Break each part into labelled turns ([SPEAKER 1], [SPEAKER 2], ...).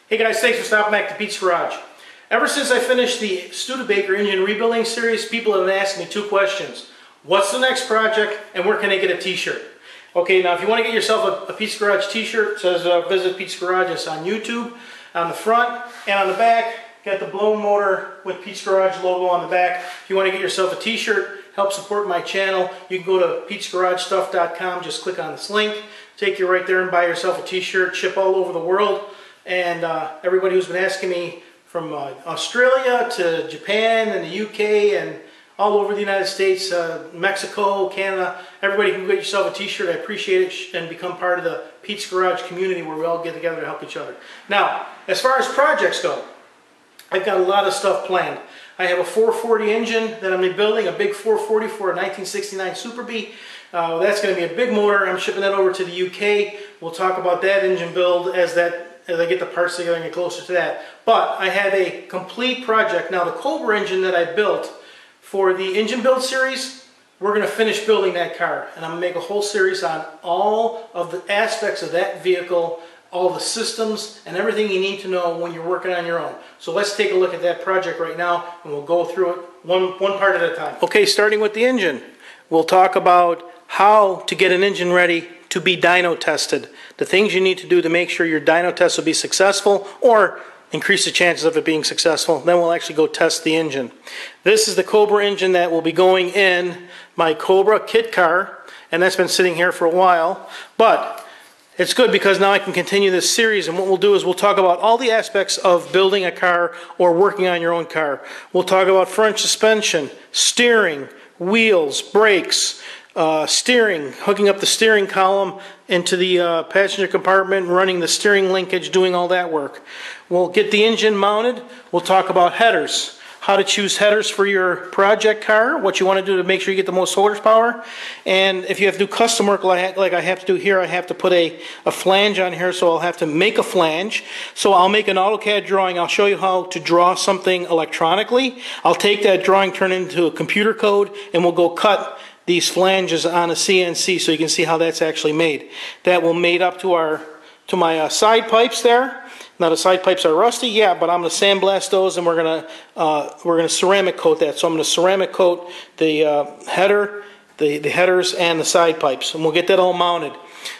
[SPEAKER 1] Hey guys, thanks for stopping back to Pete's Garage. Ever since I finished the Studebaker engine rebuilding series, people have been asking me two questions. What's the next project and where can I get a t-shirt? Okay, now if you want to get yourself a Pete's Garage t-shirt, it says visit Pete's Garage. It's on YouTube, on the front and on the back. Got the blown motor with Pete's Garage logo on the back. If you want to get yourself a t-shirt, help support my channel, you can go to PetesGarageStuff.com, just click on this link, take you right there and buy yourself a t-shirt, ship all over the world. And everybody who's been asking me from Australia to Japan and the UK and all over the United States, Mexico, Canada, everybody can get yourself a t-shirt. I appreciate it and become part of the Pete's Garage community where we all get together to help each other. Now, as far as projects go, I've got a lot of stuff planned. I have a 440 engine that I'm rebuilding, a big 440 for a 1969 Super Bee. That's going to be a big motor. I'm shipping that over to the UK. We'll talk about that engine build as I get the parts together and get closer to that. But I have a complete project. Now the Cobra engine that I built for the engine build series, we're going to finish building that car. And I'm going to make a whole series on all of the aspects of that vehicle, all the systems, and everything you need to know when you're working on your own. So let's take a look at that project right now, and we'll go through it one part at a time. Okay, starting with the engine. We'll talk about how to get an engine ready to be dyno tested. The things you need to do to make sure your dyno test will be successful or increase the chances of it being successful. Then we'll actually go test the engine. This is the Cobra engine that will be going in my Cobra kit car, and that's been sitting here for a while. But it's good because now I can continue this series, and what we'll do is we'll talk about all the aspects of building a car or working on your own car. We'll talk about front suspension, steering, wheels, brakes, steering, hooking up the steering column into the passenger compartment, running the steering linkage, doing all that work. We'll get the engine mounted. We'll talk about headers, how to choose headers for your project car, what you want to do to make sure you get the most horsepower. And if you have to do custom work like I have to do here, I have to put a flange on here, so I'll have to make a flange. So I'll make an AutoCAD drawing. I'll show you how to draw something electronically. I'll take that drawing, turn it into a computer code, and we'll go cut these flanges on a CNC so you can see how that's actually made. That will mate up to my side pipes there. Now the side pipes are rusty, yeah, but I'm going to sandblast those, and we're going to ceramic coat that. So I'm going to ceramic coat the header, the headers, and the side pipes, and we'll get that all mounted.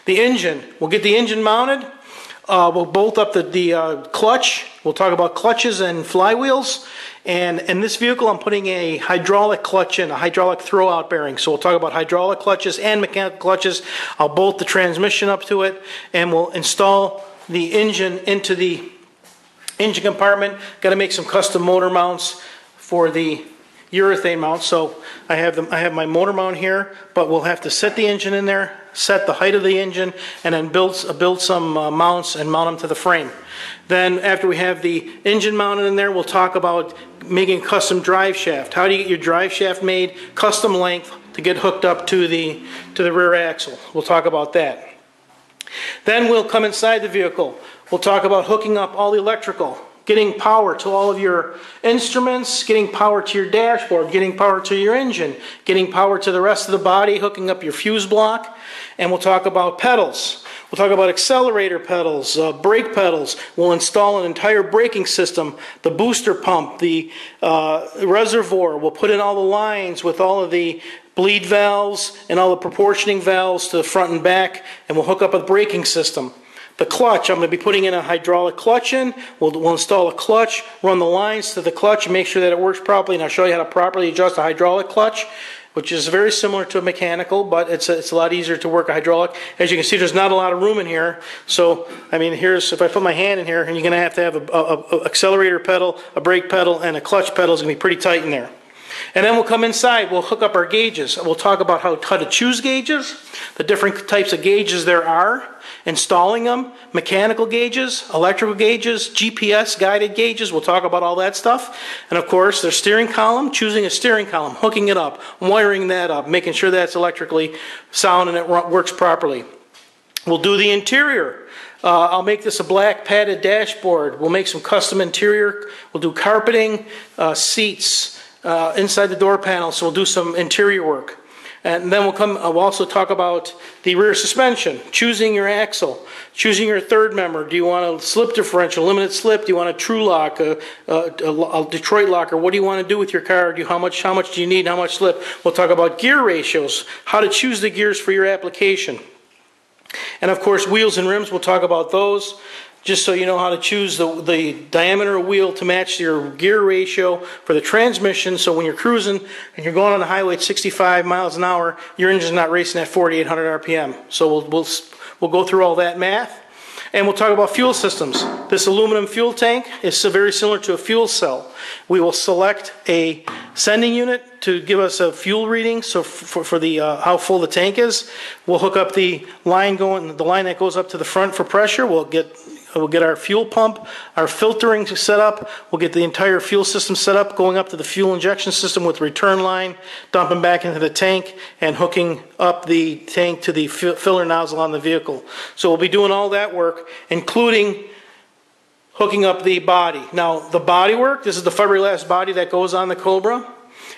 [SPEAKER 1] The engine, we'll get the engine mounted. We'll bolt up the clutch. We'll talk about clutches and flywheels. And in this vehicle, I'm putting a hydraulic clutch in, a hydraulic throwout bearing. So we'll talk about hydraulic clutches and mechanical clutches. I'll bolt the transmission up to it, and we'll install the engine into the engine compartment. Got to make some custom motor mounts for the urethane mount. So I have my motor mount here, but we'll have to set the engine in there, set the height of the engine, and then build some mounts and mount them to the frame. Then after we have the engine mounted in there, we'll talk about making a custom drive shaft. How do you get your drive shaft made, custom length to get hooked up to the rear axle. We'll talk about that. Then we'll come inside the vehicle. We'll talk about hooking up all the electrical, getting power to all of your instruments, getting power to your dashboard, getting power to your engine, getting power to the rest of the body, hooking up your fuse block, and we'll talk about pedals. We'll talk about accelerator pedals, brake pedals. We'll install an entire braking system, the booster pump, the reservoir. We'll put in all the lines with all of the bleed valves and all the proportioning valves to the front and back, and we'll hook up a braking system. The clutch, I'm going to be putting in a hydraulic clutch in. We'll install a clutch, run the lines to the clutch, and make sure that it works properly. And I'll show you how to properly adjust a hydraulic clutch, which is very similar to a mechanical, but it's a lot easier to work a hydraulic. As you can see, there's not a lot of room in here. So, I mean, here's, if I put my hand in here, and you're going to have a accelerator pedal, a brake pedal, and a clutch pedal. It's going to be pretty tight in there. And then we'll come inside, we'll hook up our gauges. We'll talk about how to choose gauges, the different types of gauges there are, installing them, mechanical gauges, electrical gauges, GPS guided gauges. We'll talk about all that stuff. And of course, the steering column, choosing a steering column, hooking it up, wiring that up, making sure that's electrically sound and it works properly. We'll do the interior. I'll make this a black padded dashboard. We'll make some custom interior. We'll do carpeting, seats, inside the door panel, so we'll do some interior work. And then we'll also talk about the rear suspension, choosing your axle, choosing your third member. Do you want a slip differential, limited slip? Do you want a true lock, a Detroit locker? What do you want to do with your car? How much do you need, how much slip? We'll talk about gear ratios, how to choose the gears for your application. And of course, wheels and rims, we'll talk about those, just so you know how to choose the diameter of wheel to match your gear ratio for the transmission, so when you're cruising and you're going on the highway at 65 miles an hour, your engine's not racing at 4,800 RPM. So we'll go through all that math. And we'll talk about fuel systems. This aluminum fuel tank is very similar to a fuel cell. We will select a sending unit to give us a fuel reading, so for the how full the tank is. We'll hook up the line that goes up to the front for pressure. We'll get our fuel pump, our filtering set up. We'll get the entire fuel system set up, going up to the fuel injection system with return line, dumping back into the tank, and hooking up the tank to the filler nozzle on the vehicle. So we'll be doing all that work, including hooking up the body. Now, the body work, this is the fiberglass body that goes on the Cobra,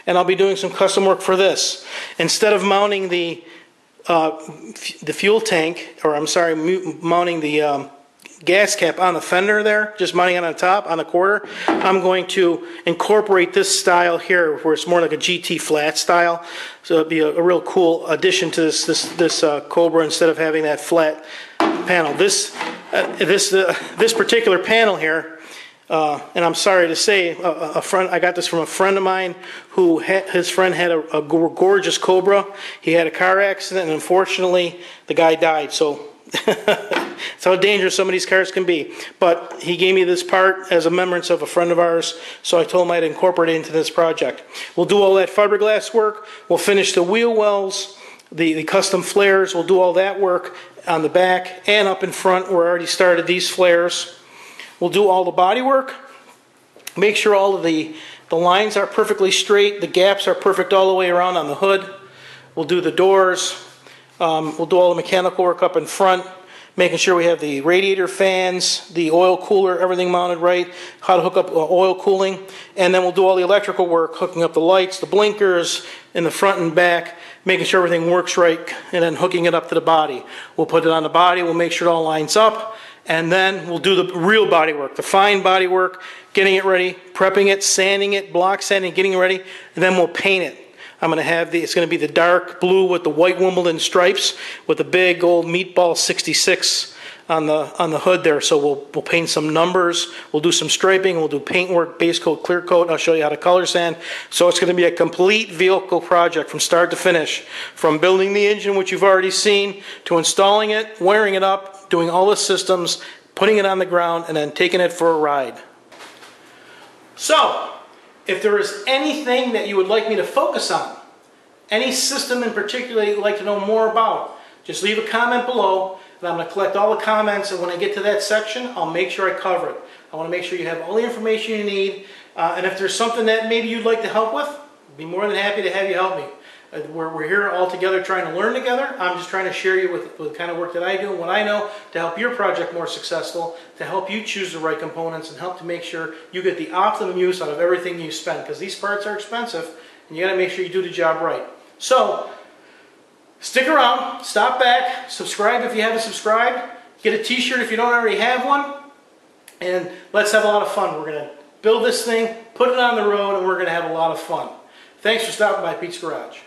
[SPEAKER 1] and I'll be doing some custom work for this. Instead of mounting the fuel tank, or I'm sorry, mounting the gas cap on the fender there, just mounting it on top, on the quarter, I'm going to incorporate this style here, where it's more like a GT flat style. So it'll be a real cool addition to this Cobra, instead of having that flat panel. This particular panel here, and I'm sorry to say, I got this from a friend of mine who his friend had a gorgeous Cobra. He had a car accident, and unfortunately the guy died. So that's how dangerous some of these cars can be. But he gave me this part as a remembrance of a friend of ours, so I told him I'd incorporate it into this project. We'll do all that fiberglass work. We'll finish the wheel wells, the custom flares. We'll do all that work on the back and up in front. We're already started these flares. We'll do all the body work. Make sure all of the lines are perfectly straight. The gaps are perfect all the way around on the hood. We'll do the doors. We'll do all the mechanical work up in front, making sure we have the radiator fans, the oil cooler, everything mounted right, how to hook up oil cooling, and then we'll do all the electrical work, hooking up the lights, the blinkers in the front and back, making sure everything works right, and then hooking it up to the body. We'll put it on the body, we'll make sure it all lines up, and then we'll do the real body work, the fine body work, getting it ready, prepping it, sanding it, block sanding, getting it ready, and then we'll paint it. I'm going to have it's going to be the dark blue with the white Wimbledon stripes with the big old meatball 66 on the hood there. So we'll paint some numbers, we'll do some striping, we'll do paint work, base coat, clear coat. I'll show you how to color sand. So it's going to be a complete vehicle project from start to finish, from building the engine, which you've already seen, to installing it, wiring it up, doing all the systems, putting it on the ground, and then taking it for a ride. So, if there is anything that you would like me to focus on, any system in particular that you'd like to know more about, just leave a comment below, and I'm going to collect all the comments, and when I get to that section, I'll make sure I cover it. I want to make sure you have all the information you need, and if there's something that maybe you'd like to help with, I'd be more than happy to have you help me. We're here all together trying to learn together. I'm just trying to share you with the kind of work that I do and what I know to help your project more successful, to help you choose the right components, and help to make sure you get the optimum use out of everything you spend, because these parts are expensive and you got to make sure you do the job right. So stick around, stop back, subscribe if you haven't subscribed, get a t-shirt if you don't already have one, and let's have a lot of fun. We're going to build this thing, put it on the road, and we're going to have a lot of fun. Thanks for stopping by Pete's Garage.